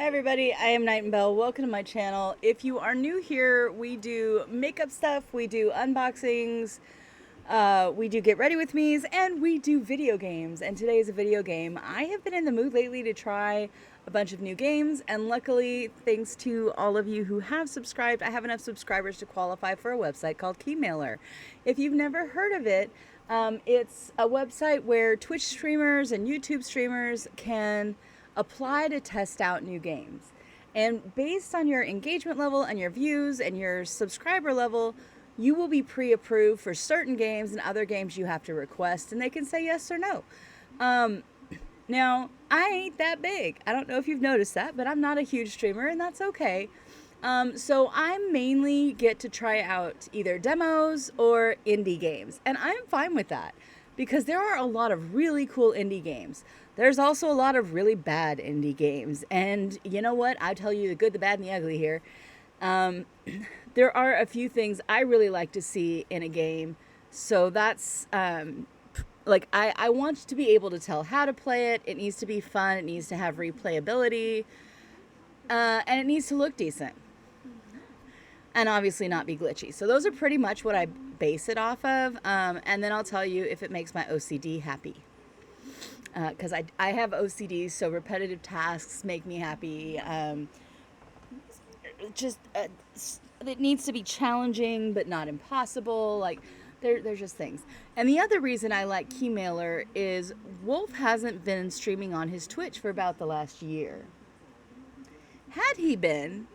Hi everybody, I am Night and Bell. Welcome to my channel. If you are new here, we do makeup stuff, we do unboxings, we do get ready with me's, and we do video games. And today is a video game. I have been in the mood lately to try a bunch of new games, and luckily, thanks to all of you who have subscribed, I have enough subscribers to qualify for a website called Keymailer. If you've never heard of it, it's a website where Twitch streamers and YouTube streamers can apply to test out new games. And based on your engagement level and your views and your subscriber level, you will be pre-approved for certain games, and other games you have to request, and they can say yes or no. Now, I ain't that big. I don't know if you've noticed that, but I'm not a huge streamer, and that's okay. So I mainly get to try out either demos or indie games, and I'm fine with that because there are a lot of really cool indie games. There's also a lot of really bad indie games, and you know what? I tell you the good, the bad, and the ugly here. There are a few things I really like to see in a game, so that's like I want to be able to tell how to play it. It needs to be fun. It needs to have replayability, and it needs to look decent, and obviously not be glitchy. So those are pretty much what I base it off of, and then I'll tell you if it makes my OCD happy. Because I have OCD, so repetitive tasks make me happy. It needs to be challenging, but not impossible. Like, there's just things. And the other reason I like Keymailer is Wolf hasn't been streaming on his Twitch for about the last year. Had he been,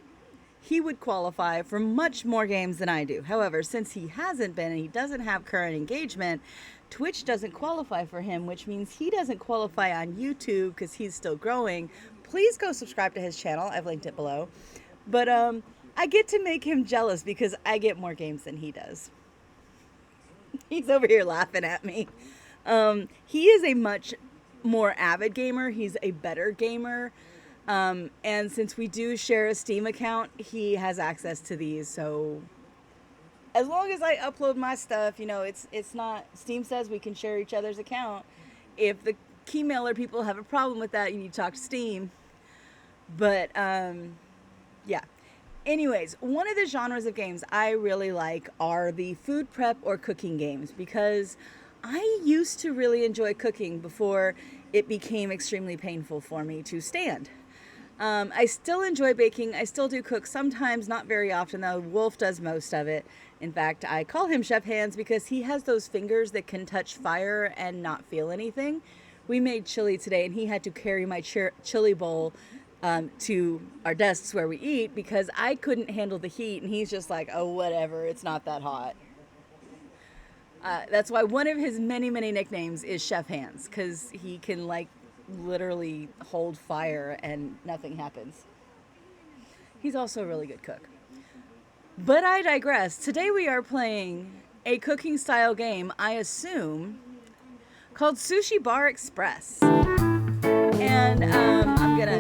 he would qualify for much more games than I do. However, since he hasn't been and he doesn't have current engagement, Twitch doesn't qualify for him, which means he doesn't qualify on YouTube because he's still growing. Please go subscribe to his channel. I've linked it below. But I get to make him jealous because I get more games than he does. He's over here laughing at me. He is a much more avid gamer. He's a better gamer. And since we do share a Steam account, he has access to these. So as long as I upload my stuff, you know, it's not, Steam says we can share each other's account. If the Keymailer people have a problem with that, you need to talk to Steam. But, yeah. Anyways, one of the genres of games I really like are the food prep or cooking games, because I used to really enjoy cooking before it became extremely painful for me to stand. I still enjoy baking. I still do cook sometimes, not very often though. Wolf does most of it. In fact, I call him Chef Hands because he has those fingers that can touch fire and not feel anything. We made chili today, and he had to carry my chili bowl to our desks where we eat because I couldn't handle the heat, and he's just like, oh, whatever, it's not that hot. That's why one of his many, many nicknames is Chef Hands, because he can, like, literally hold fire and nothing happens. He's also a really good cook. But I digress. Today we are playing a cooking style game, I assume, called Sushi Bar Express. And I'm gonna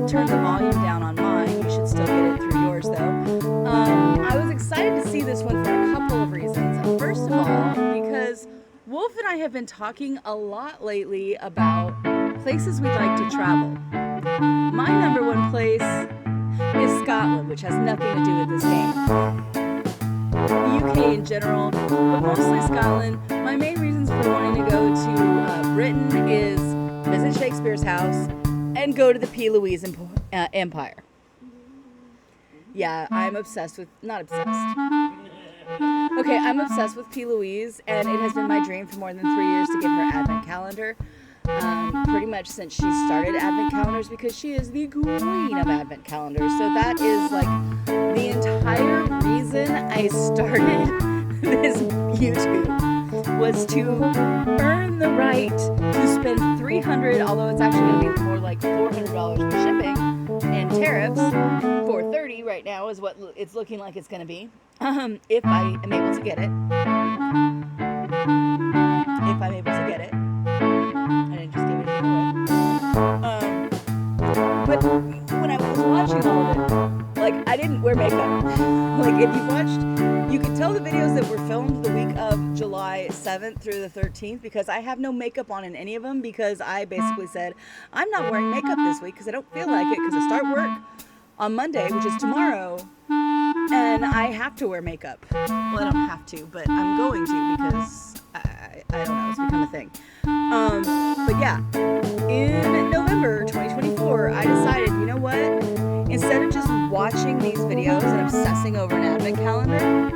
turn the volume down on mine. You should still get it through yours though. I was excited to see this one for a couple of reasons. First of all, because Wolf and I have been talking a lot lately about places we'd like to travel. My number one place is Scotland, which has nothing to do with this game. The UK in general, but mostly Scotland. My main reasons for wanting to go to Britain is visit Shakespeare's house and go to the P. Louise Empire. Yeah, I'm obsessed with, not obsessed. Okay, I'm obsessed with P. Louise, and it has been my dream for more than 3 years to get her advent calendar. Pretty much since she started advent calendars, because she is the queen of advent calendars. So that is like the entire reason I started this YouTube, was to earn the right to spend $300, although it's actually going to be more like $400 for shipping and tariffs. $430 right now is what it's looking like it's going to be, if I am able to get it. If I'm able to get it. I didn't just give anything away. But when I was watching all of it, like, I didn't wear makeup. Like, if you watched, you could tell the videos that were filmed the week of July 7th 7th through the 13th because I have no makeup on in any of them because I basically said, I'm not wearing makeup this week because I don't feel like it because I start work on Monday, which is tomorrow, and I have to wear makeup. Well, I don't have to, but I'm going to because I don't know, it's become a thing. But yeah, in November 2024, I decided, you know what? Instead of just watching these videos and obsessing over an advent calendar,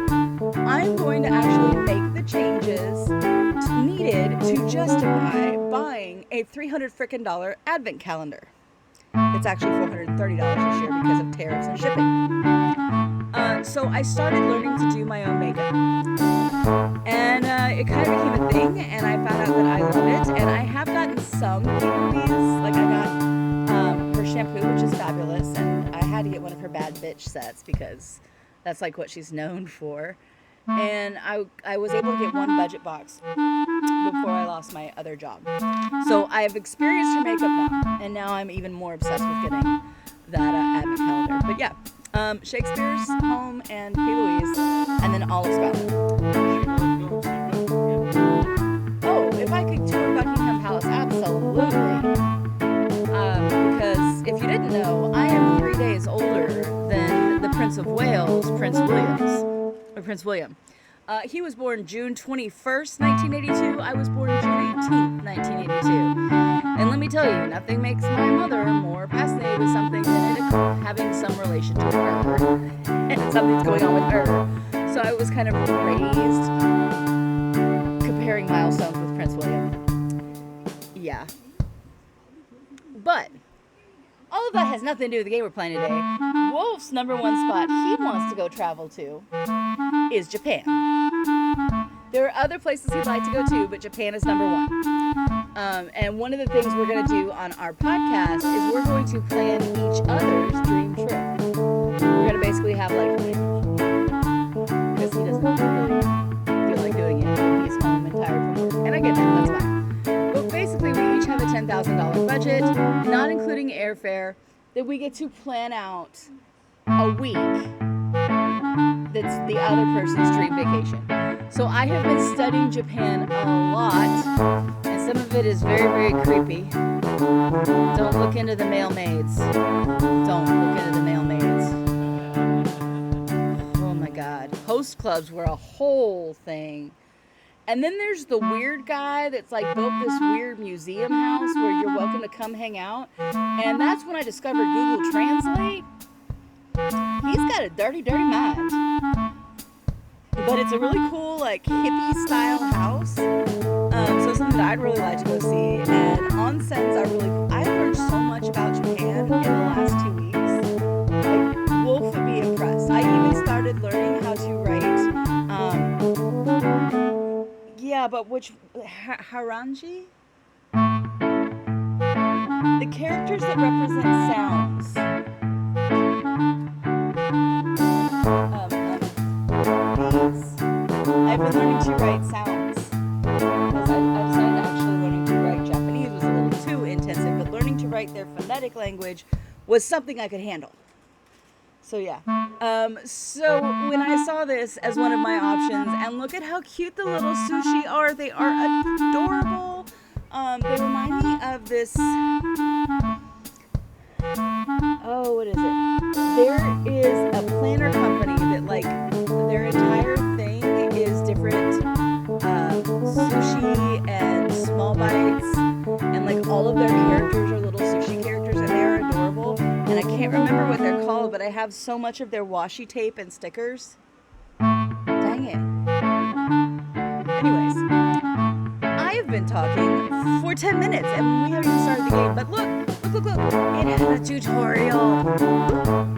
I'm going to actually make the changes needed to justify buying a $300 advent calendar. It's actually $430 this year because of tariffs and shipping. So I started learning to do my own makeup. And it kind of became a thing, and I found out that I love it. And I have gotten some giveaways. Like I got her shampoo, which is fabulous, and I had to get one of her bad bitch sets because that's like what she's known for. And I was able to get one budget box before I lost my other job. So I've experienced her makeup now, and now I'm even more obsessed with getting that advent calendar. But yeah, Shakespeare's Home and P. Louise, and then all of Scotland. Oh, if I could tour Buckingham Palace, absolutely. Because if you didn't know, I am 3 days older than the Prince of Wales, Prince William. He was born June 21st, 1982. I was born June 18th, 1982. And let me tell you, nothing makes my mother more fascinated with something than it having some relation to her and something's going on with her. So I was kind of raised comparing milestones with Prince William. Yeah. But all of that has nothing to do with the game we're playing today. Wolf's number one spot he wants to go travel to is Japan. There are other places he'd like to go to, but Japan is number one. And one of the things we're going to do on our podcast is we're going to plan each other's dream trip. We're going to basically have like, because he doesn't really feel like doing it. He's home and tired from work. And I get that, that's fine. But basically we each have a $10,000 budget, not including airfare, that we get to plan out a week that's the other person's dream vacation. So I have been studying Japan a lot, and some of it is very, very creepy. Don't look into the male maids. Don't look into the male maids. Oh my God. Host clubs were a whole thing. And then there's the weird guy that's like built this weird museum house where you're welcome to come hang out. And that's when I discovered Google Translate. He's got a dirty, dirty mind. But it's a really cool, like, hippie style house. So something that I'd really like to go see. And onsens I've learned so much about Japan in the last 2 weeks. Like, Wolf would be impressed. I even started learning how to write, but which, Haranji? The characters that represent sounds. I've been learning to write sounds. Because I decided actually learning to write Japanese was a little too intensive, but learning to write their phonetic language was something I could handle. So yeah. So when I saw this as one of my options, and look at how cute the little sushi are. They are adorable. They remind me of this. Oh, what is it? There is a planner company that, like, their entire thing is different sushi and small bites, and like all of their characters are little sushi characters, and they're adorable. And I can't remember what they're called, but I have so much of their washi tape and stickers. Dang it. Anyways, I have been talking for 10 minutes, and we haven't even started the game. But look. It has a tutorial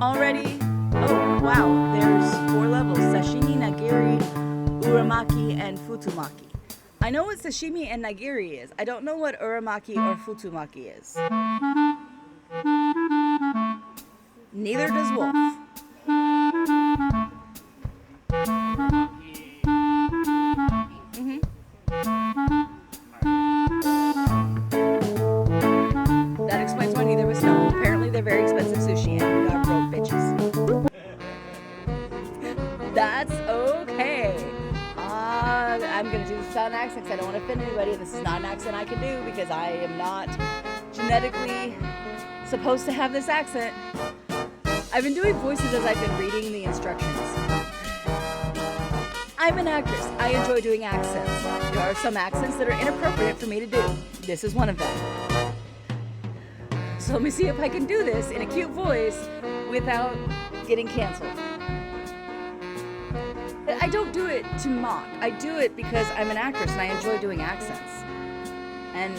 already. Oh, wow. There's 4 levels. Sashimi, nigiri, uramaki, and futomaki. I know what sashimi and nigiri is. I don't know what uramaki or futomaki is. Neither does Wolf. That explains why neither was no. Apparently they're very expensive sushi and we are broke bitches. That's okay. I'm gonna do the sound accent. accent because I don't want to offend anybody. And this is not an accent I can do because I am not genetically supposed to have this accent. I've been doing voices as I've been reading the instructions. I'm an actress. I enjoy doing accents. There are some accents that are inappropriate for me to do. This is one of them. So let me see if I can do this in a cute voice without getting canceled. I don't do it to mock. I do it because I'm an actress and I enjoy doing accents. And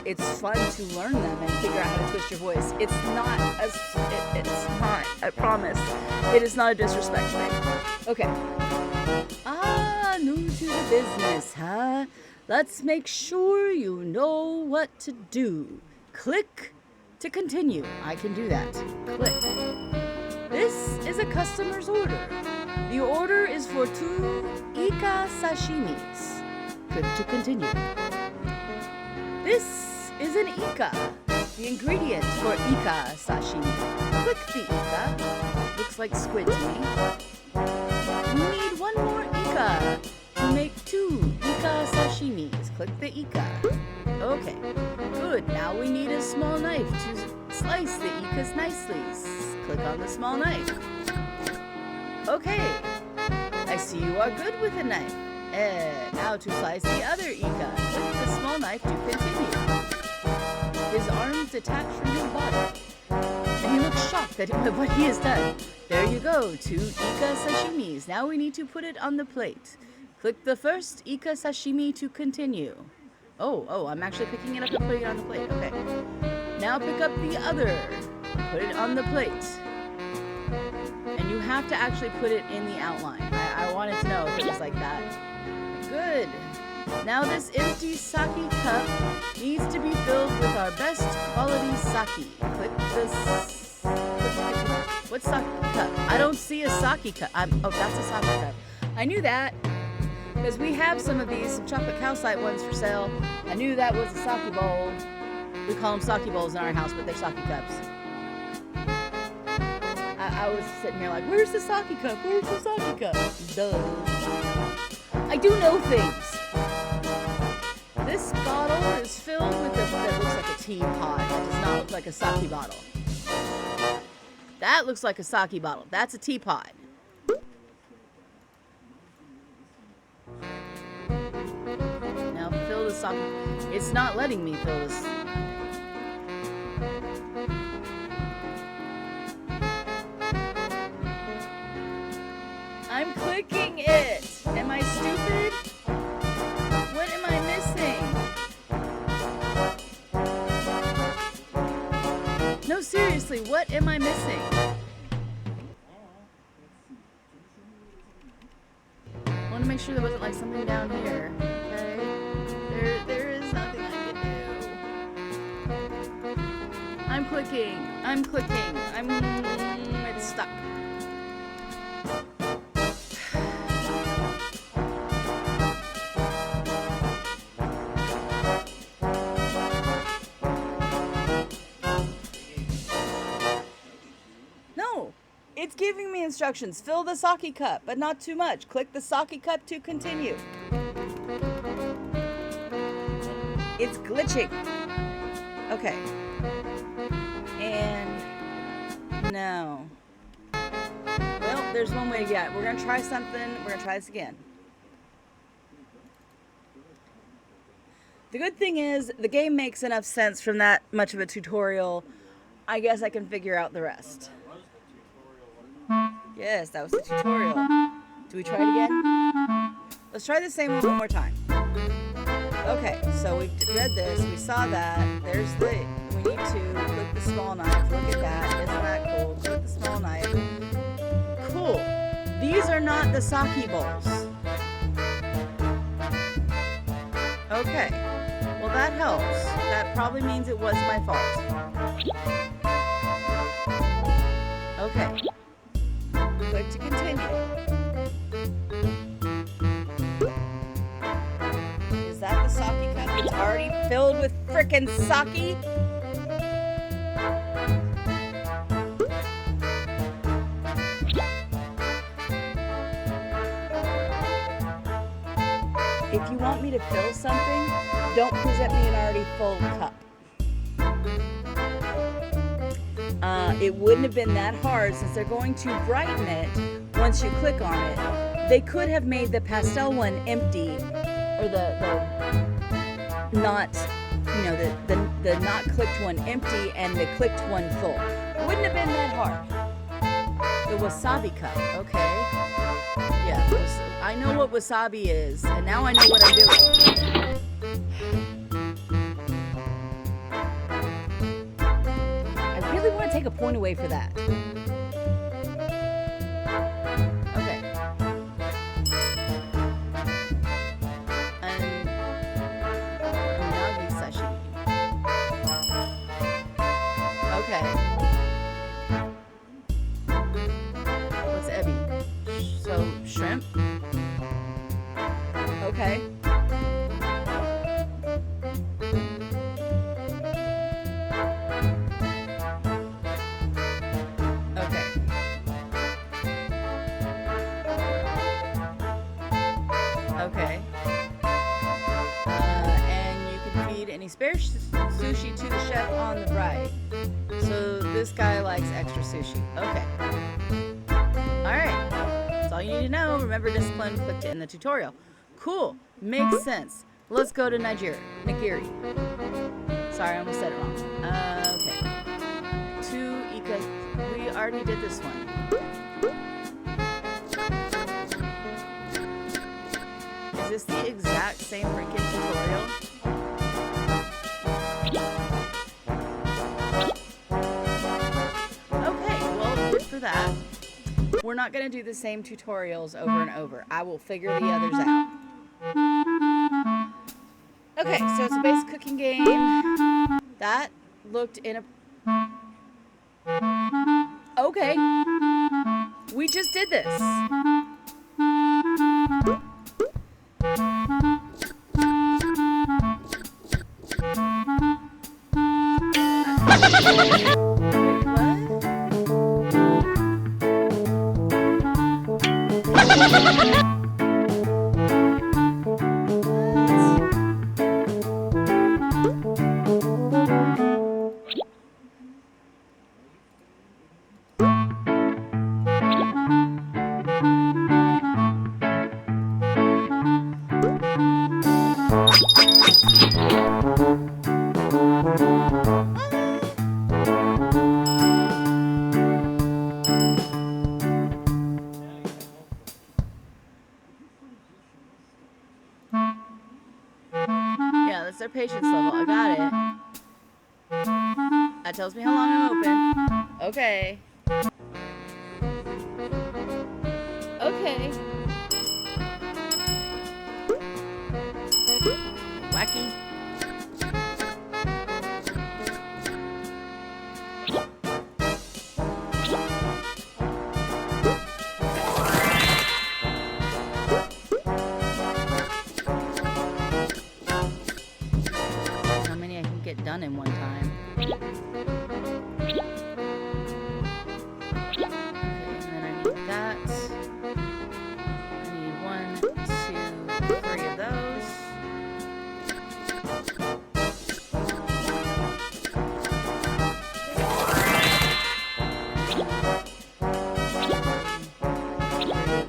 it's fun to learn them and figure out how to twist your voice. It's not, I promise, it is not a disrespect thing. Okay. New to the business, huh? Let's make sure you know what to do. Click to continue. I can do that. Click. This is a customer's order. The order is for 2 Ika sashimis. Click to continue. This is an Ika. The ingredient for Ika sashimi. Click the Ika. Looks like squid to me. We need 1 more Ika to make 2 Ika sashimis. Click the Ika. Okay, good. Now we need a small knife to slice the Ikas nicely. Click on the small knife. Okay, I see you are good with a knife. Now to slice the other Ika. Click the small knife to continue. His arms detach from his body, and he looks shocked at what he has done. There you go, 2 Ika sashimis. Now we need to put it on the plate. Click the first Ika sashimi to continue. Oh, I'm actually picking it up and putting it on the plate. Okay. Now pick up the other. Put it on the plate. And you have to actually put it in the outline. I wanted to know if it was like that. Good. Now this empty sake cup needs to be filled with our best quality sake. Click this. What's sake cup? I don't see a sake cup. Oh, that's a sake cup. I knew that. Because we have some of these, some chocolate calcite ones for sale. I knew that was a sake bowl. We call them sake bowls in our house, but they're sake cups. I was sitting here like, where's the sake cup? Where's the sake cup? Duh. I do know things. This bottle is filled with that looks like a teapot. That does not look like a sake bottle. That looks like a sake bottle. That's a teapot. Now fill the sake. It's not letting me fill this. I'm clicking it. Am I stupid? What am I missing? No, seriously, what am I missing? I want to make sure there wasn't like something down here. Okay. There is nothing I can do. I'm clicking. It's stuck. It's giving me instructions. Fill the sake cup, but not too much. Click the sake cup to continue. It's glitching. Okay. And no. Well, there's one way to get it. We're going to try something. We're going to try this again. The good thing is the game makes enough sense from that much of a tutorial. I guess I can figure out the rest. Yes, that was the tutorial. Do we try it again? Let's try the same one more time. Okay, so we read this. We saw that. There's the... We need to click the small knife. Look at that. Isn't that cool? Click the small knife. Cool. These are not the sake bowls. Okay. Well, that helps. That probably means it was my fault. Okay. Click to continue. Is that the sake cup? It's already filled with frickin' sake? If you want me to to fill something, don't present me an already full cup. It wouldn't have been that hard since they're going to brighten it once you click on it. They could have made the pastel one empty, or the not, you know, the not clicked one empty and the clicked one full. It wouldn't have been that hard. The wasabi cup, okay. Yeah, I know what wasabi is, and now I know what I'm doing. I really want to take a point away for that. Okay. Unagi sashimi. Okay. What's ebi? So, shrimp? Okay. Okay. Okay. And you can feed any spare sushi to the chef on the right. So this guy likes extra sushi. Okay. Alright. That's all you need to know. Remember discipline, clicked it in the tutorial. Cool. Makes sense. Let's go to Nigiri. Sorry, I almost said it wrong. Okay. 2 Ika. We already did this one. Is this the exact same freaking tutorial? Okay, well, good for that. We're not going to do the same tutorials over and over. I will figure the others out. Okay, so it's a basic cooking game. That looked in a... Okay. We just did this. Yeah, that's their patience level. I got it. That tells me how long I'm open. Okay. Okay. Wacky. How many I can get done in one time. Okay, and then I need that. I need 1, 2, 3 of those.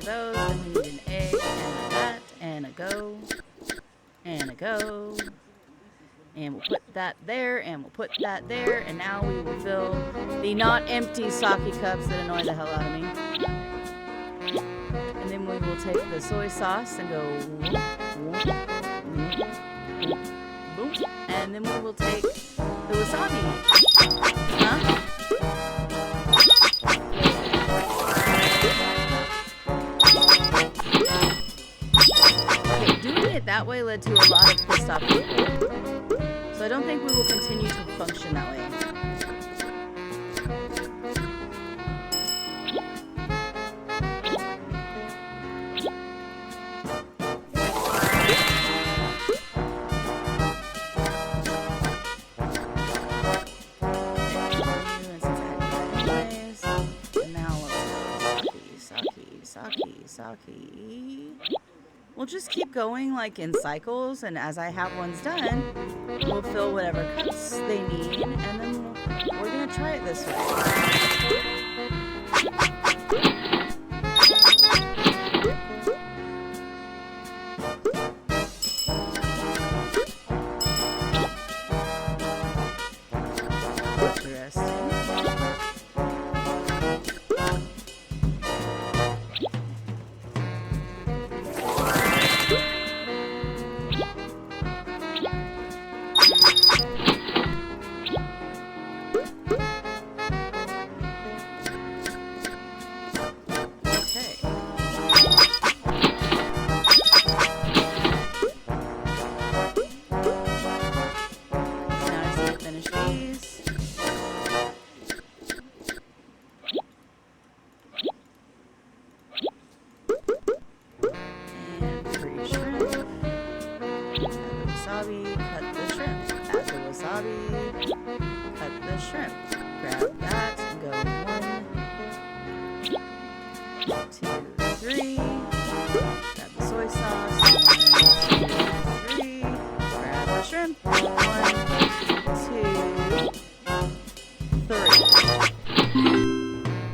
Those, and we need an egg, and a that, and a go, and a go. And we'll put that there, and we'll put that there, and now we will fill the not empty sake cups that annoy the hell out of me. And then we will take the soy sauce and go boom, and then we will take the wasabi. Huh? Okay, doing it that way led to a lot of pissed off people. So I don't think we will continue to function that way. Sake. we'll just keep going like in cycles, and as I have ones done, we'll fill whatever cups they need, and then we're gonna try it this way.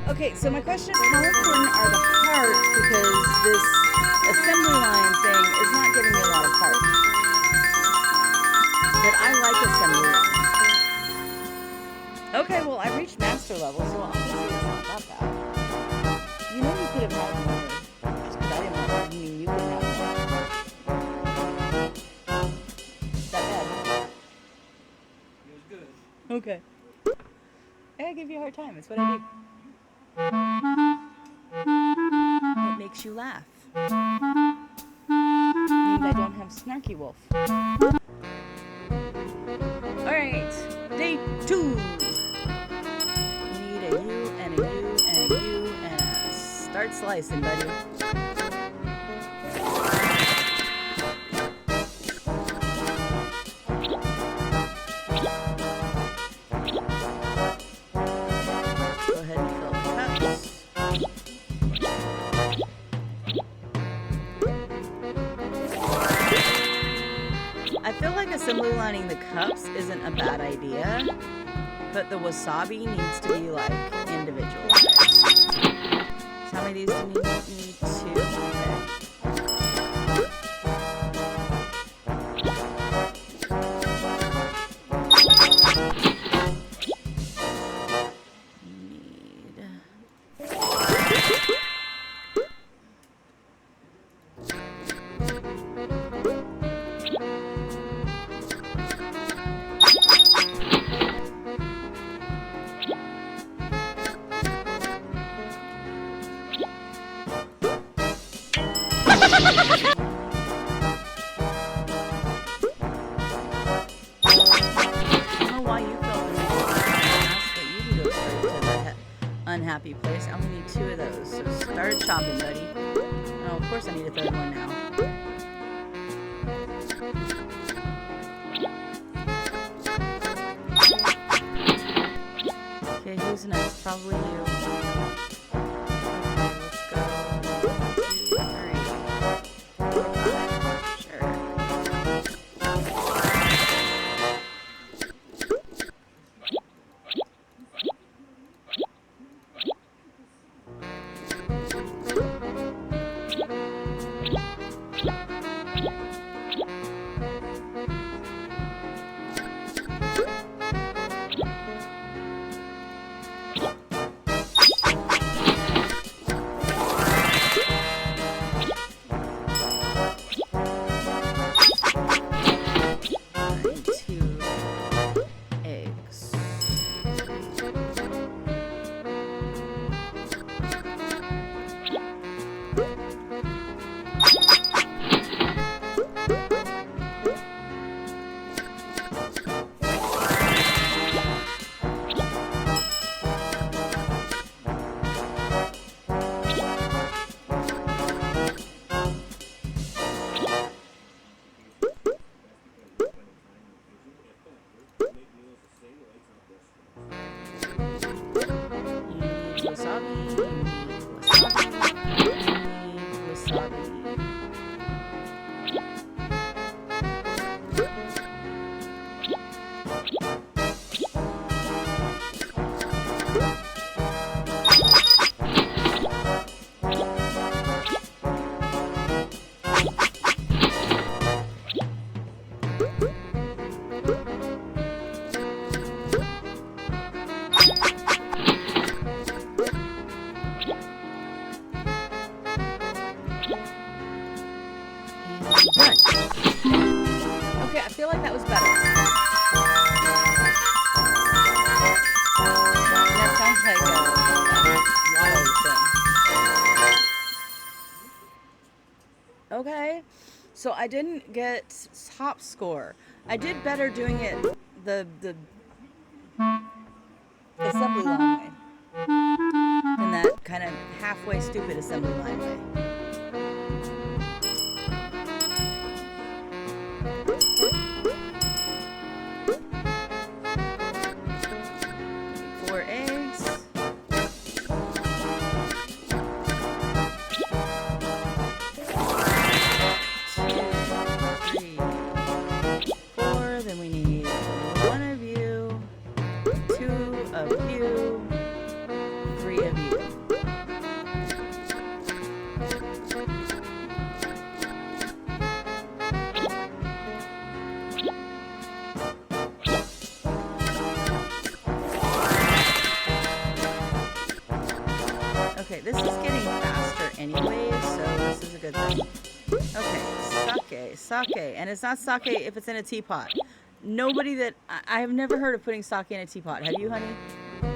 Okay, so my question is, how important are the hearts? Because this assembly line thing is not giving me a lot of hearts. But I like assembly lines. Okay, well, I reached master level, so obviously it's not that bad. You know you could have had more. Just because I didn't want more, you mean you couldn't have more. That bad? It was good. Okay. I give you a hard time. It's what I do. It makes you laugh. Means I don't have snarky wolf. Alright, day 2. We need a U and a U and a U and a start slicing, buddy. Assembly lining the cups isn't a bad idea, but the wasabi needs to be like individualized. So how many of these do you need? 2. Unhappy place. I only need 2 of those. So start chopping, buddy. Oh, of course I need a 3rd one now. Okay, who's next? Probably you. Okay, let's go. 1, 2, 3, 4, 5. Sure. Done. Okay, I feel like that was better. That sounds like a lotto thing. Okay, so I didn't get top score. I did better doing it the assembly line way than that kind of halfway stupid assembly line way. Okay, this is getting faster anyway, so this is a good thing. Okay, sake. And it's not sake if it's in a teapot. Nobody that... I have never heard of putting sake in a teapot. Have you, honey? I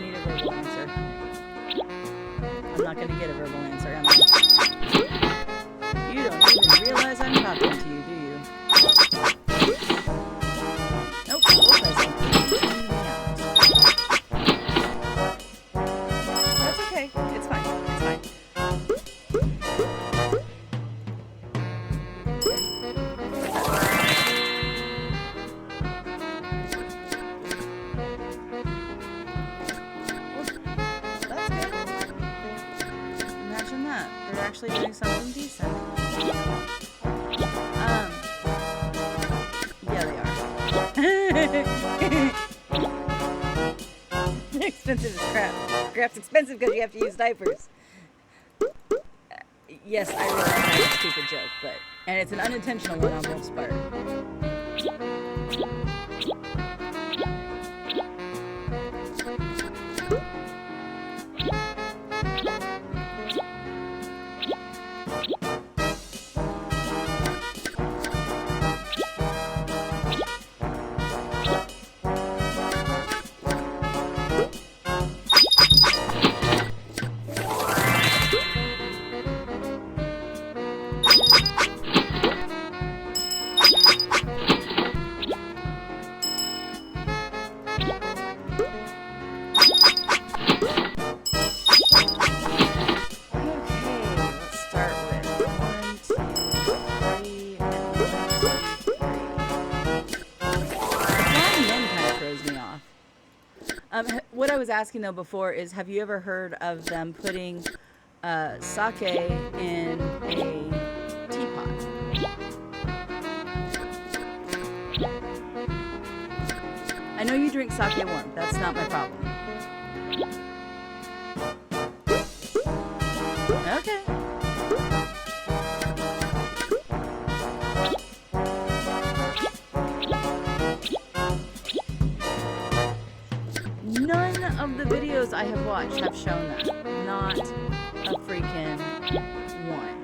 need a verbal answer. I'm not going to get a verbal answer, am I? You don't even realize I'm talking to you, do you? Nope, that's okay. It's fine. It's fine. Actually doing something decent. Yeah, they are. Expensive as crap. Crap's expensive because you have to use diapers. Yes, I realize that's a stupid joke, and it's an unintentional one on Wolf's part. What I was asking though before is, have you ever heard of them putting sake in a teapot? I know you drink sake warm. That's not my problem. Okay. None of the videos I have watched have shown that. Not a freaking one.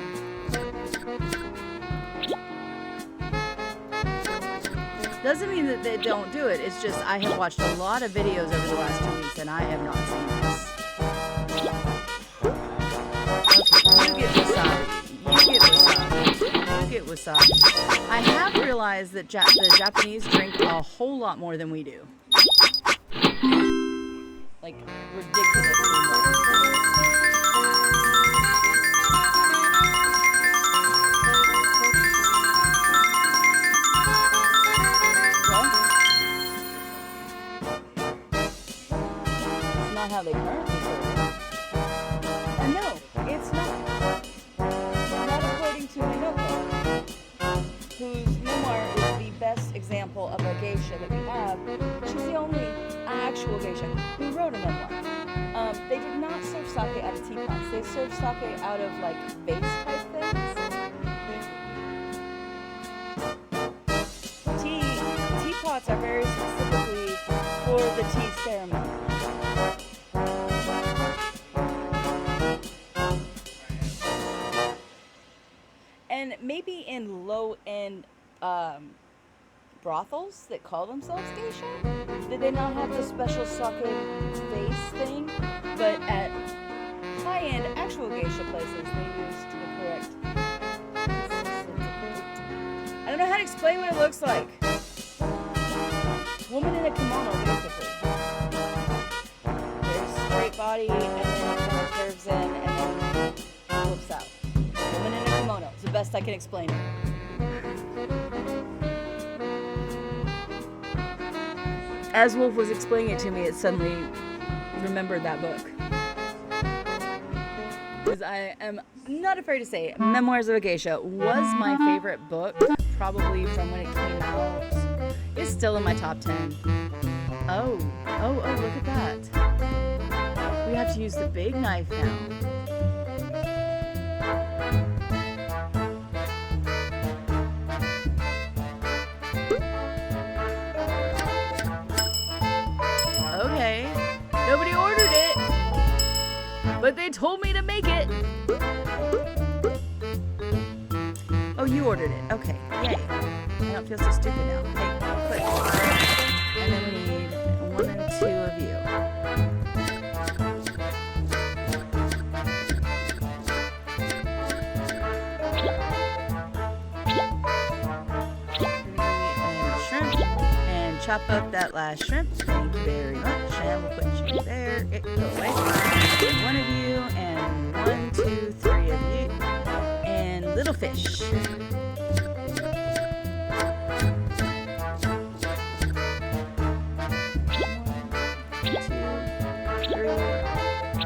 Doesn't mean that they don't do it. It's just I have watched a lot of videos over the last 2 weeks and I have not seen this. Okay, you get wasabi. You get wasabi. I have realized that the Japanese drink a whole lot more than we do. Like, ridiculously more. Well, it's not how they currently serve it. And no, it's not. Not according to Minoko, whose memoir is the best example of a geisha that we have. She's the actual geisha who wrote a memoir. They did not serve sake out of teapots. They served sake out of like vase type things. Teapots are very specifically for the tea ceremony. And maybe in low-end brothels that call themselves geisha, did they not have the special sake vase thing? But at high-end actual geisha places, they used the correct. I don't know how to explain what it looks like. Woman in a kimono, basically. Very straight body, and then it kind of curves in, and then flips out. Woman in a kimono. It's the best I can explain it. As Wolf was explaining it to me, it suddenly remembered that book. Because I am not afraid to say, Memoirs of a Geisha was my favorite book, probably from when it came out. It's still in my top 10. Oh, look at that. We have to use the big knife now. Okay, nobody ordered it, but they told me to make it. Oh, you ordered it. Okay, yay. I don't feel so stupid now. Hey, click. And then we need 1 and 2 of you. 3 and shrimp. And chop up that last shrimp. Thank you very much. And we'll put you there. Go away. 1 of you, and 1, 2, 3 of you. And little fish.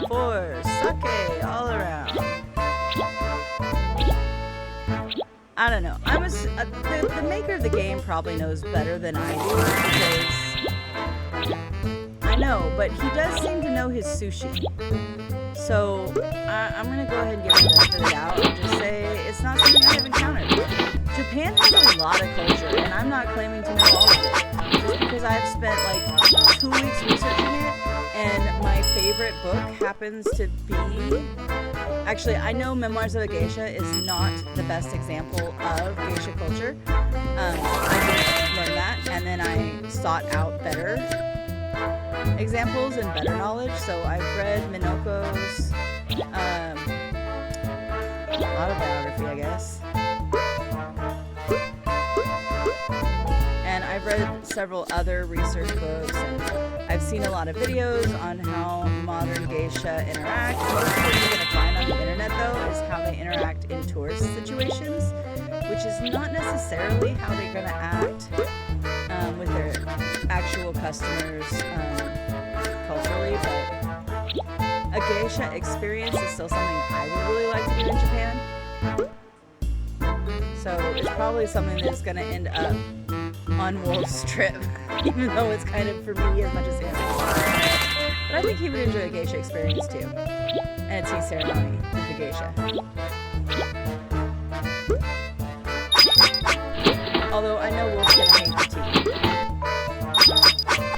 4, sake all around. I don't know. The maker of the game probably knows better than I do, because I know, but he does seem to know his sushi. So I'm gonna go ahead and give him the benefit of the doubt and just say it's not something I have encountered. Japan has a lot of culture, and I'm not claiming to know all of it. Just because I've spent like 2 weeks researching it, and my favorite book happens to be... Actually, I know Memoirs of a Geisha is not the best example of geisha culture. I did learn that, and then I sought out better examples and better knowledge. So I've read Minoko's autobiography, I guess. And I've read several other research books, and I've seen a lot of videos on how modern geisha interact. Most of what you're going to find on the internet, though, is how they interact in tourist situations, which is not necessarily how they're going to act with their actual customers culturally, but a geisha experience is still something I would really like to do in Japan. So it's probably something that's going to end up on Wolf's trip, even though it's kind of for me as much as him. But I think he would enjoy a geisha experience too, and a tea ceremony with a geisha. Although I know Wolf's gonna hate the tea.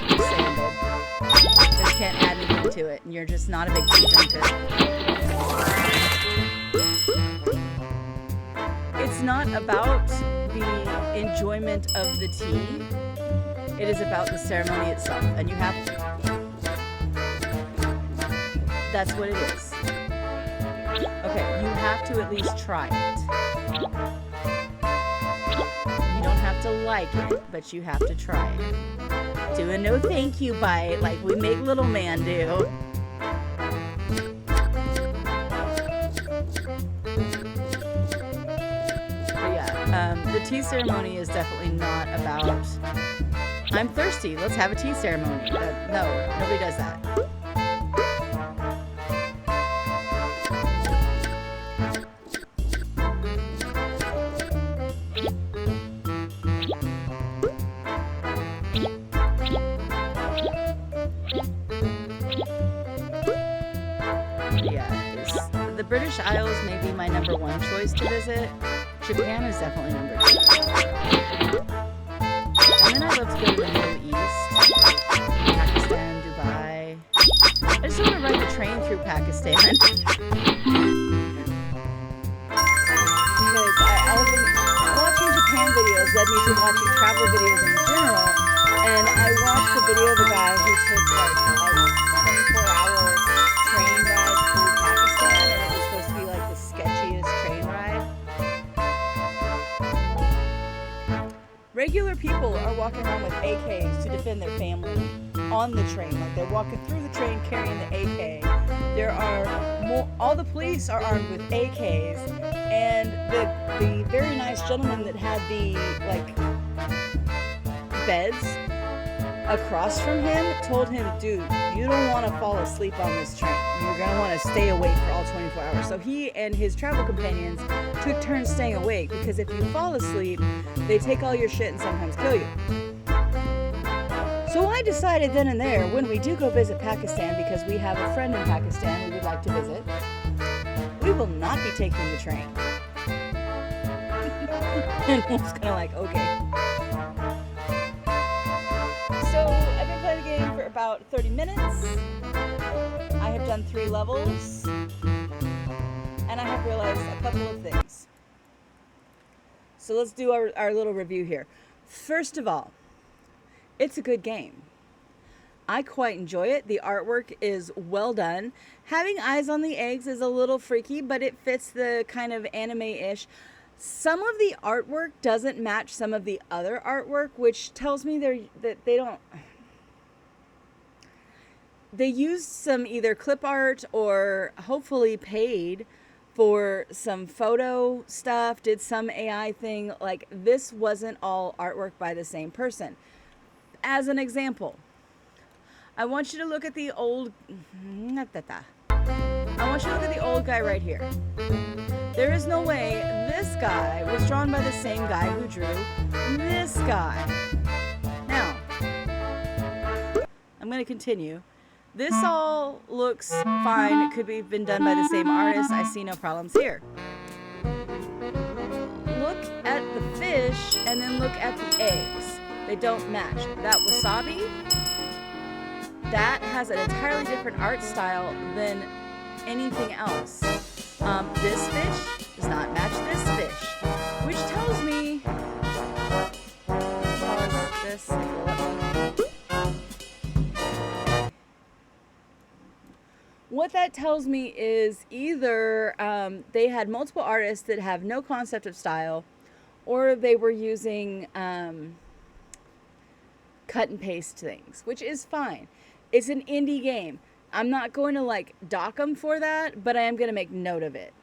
Just saying, babe. Just can't add anything to it, and you're just not a big tea drinker. It's not about the enjoyment of the tea. It is about the ceremony itself, and you have to. That's what it is. Okay, you have to at least try it. You don't have to like it, but you have to try it. Do a no thank you bite like we make little man do. The tea ceremony is definitely not about, I'm thirsty, let's have a tea ceremony. No, nobody does that. British Isles may be my number one choice to visit. Japan is definitely number two. And then I'd love to go to the Middle East, Pakistan, Dubai. I just want to ride the train through Pakistan. Because I've been watching Japan videos led me to watching travel videos in general, and I watched a video of a guy who took like a 24-hour train ride through Pakistan, and it was supposed to be like the sketchiest train ride. Regular people are walking around with AKs to defend their family on the train. Like they're walking through the train carrying the AK. There are all the police are armed with AKs, and the very nice gentleman that had the like beds across from him told him, dude, you don't want to fall asleep on this train. You're going to want to stay awake for all 24 hours. So he and his travel companions took turns staying awake, because if you fall asleep, they take all your shit and sometimes kill you. So I decided then and there, when we do go visit Pakistan, because we have a friend in Pakistan we would like to visit, we will not be taking the train. And I was kind of like, okay. So I've been playing the game for about 30 minutes. I have done 3 levels. And I have realized a couple of things. So let's do our little review here. First of all, it's a good game. I quite enjoy it. The artwork is well done. Having eyes on the eggs is a little freaky, but it fits the kind of anime-ish. Some of the artwork doesn't match some of the other artwork, which tells me that they don't... They used some either clip art or hopefully paid for some photo stuff, did some AI thing. Like, this wasn't all artwork by the same person. As an example, I want you to look at the old... I want you to look at the old guy right here. There is no way this guy was drawn by the same guy who drew this guy. Now, I'm going to continue. This all looks fine. It could have been done by the same artist. I see no problems here. Look at the fish and then look at the eggs. They don't match. That wasabi, that has an entirely different art style than anything else. This fish does not match this fish, which tells me what that tells me is either they had multiple artists that have no concept of style, or they were using cut and paste things, which is fine. It's an indie game. I'm not going to like dock them for that, but I am going to make note of it.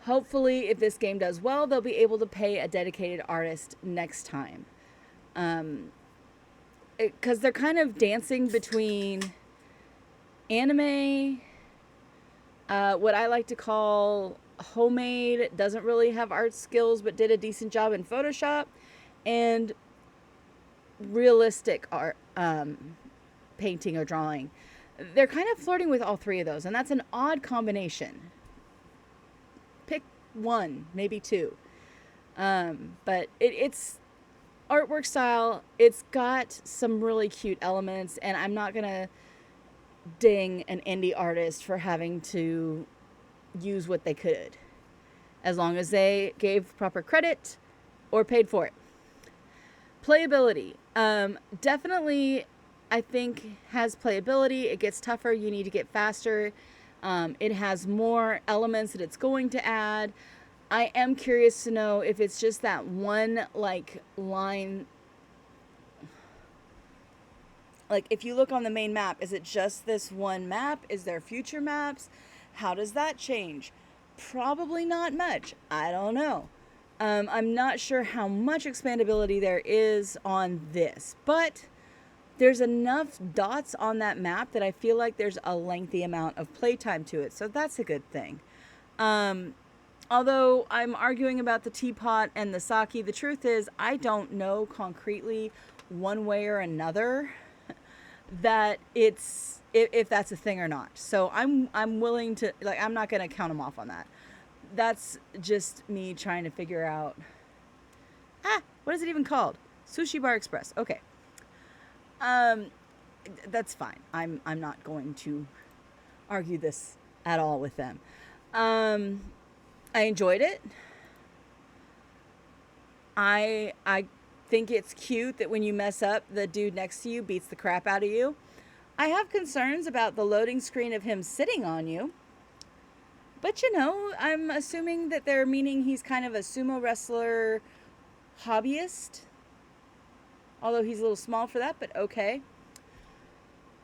Hopefully, if this game does well, they'll be able to pay a dedicated artist next time. Because they're kind of dancing between anime, what I like to call homemade, doesn't really have art skills, but did a decent job in Photoshop, and realistic art, painting or drawing. They're kind of flirting with all 3 of those, and that's an odd combination. Pick 1, maybe 2. But it's artwork style. It's got some really cute elements, and I'm not gonna ding an indie artist for having to use what they could, as long as they gave proper credit or paid for it. Playability, definitely, I think has playability. It gets tougher. You need to get faster. It has more elements that it's going to add. I am curious to know if it's just that one like line. Like if you look on the main map, is it just this one map? Is there future maps? How does that change? Probably not much. I don't know. I'm not sure how much expandability there is on this, but there's enough dots on that map that I feel like there's a lengthy amount of playtime to it, so that's a good thing. Although I'm arguing about the teapot and the sake, the truth is I don't know concretely one way or another that it's if that's a thing or not. So I'm willing to, like, I'm not gonna count them off on that. That's just me trying to figure out, what is it even called? Sushi Bar Express. Okay. That's fine. I'm not going to argue this at all with them. I enjoyed it. I think it's cute that when you mess up, the dude next to you beats the crap out of you. I have concerns about the loading screen of him sitting on you. But I'm assuming that they're meaning he's kind of a sumo wrestler hobbyist. Although he's a little small for that, but okay.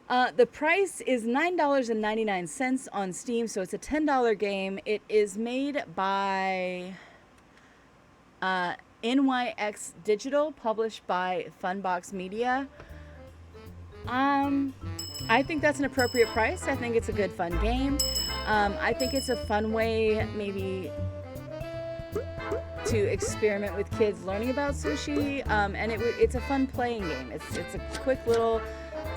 The price is $9.99 on Steam, so it's a $10 game. It is made by NYX Digital, published by Funbox Media. I think that's an appropriate price. I think it's a good, fun game. I think it's a fun way, maybe, to experiment with kids learning about sushi. And it's a fun playing game. It's a quick little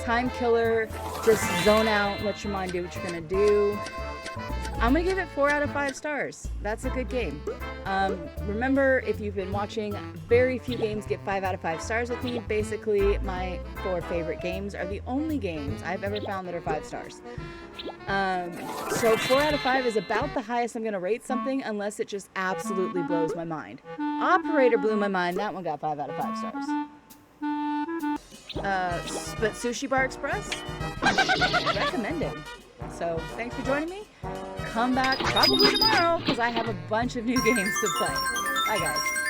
time killer. Just zone out, let your mind do what you're gonna do. I'm gonna give it 4 out of 5 stars. That's a good game. Remember, if you've been watching, very few games get 5 out of 5 stars with me. Basically, my 4 favorite games are the only games I've ever found that are 5 stars. So 4 out of 5 is about the highest I'm gonna rate something, unless it just absolutely blows my mind. Operator blew my mind. That one got 5 out of 5 stars. But Sushi Bar Express, recommended. So thanks for joining me. Come back probably tomorrow, because I have a bunch of new games to play. Bye, guys.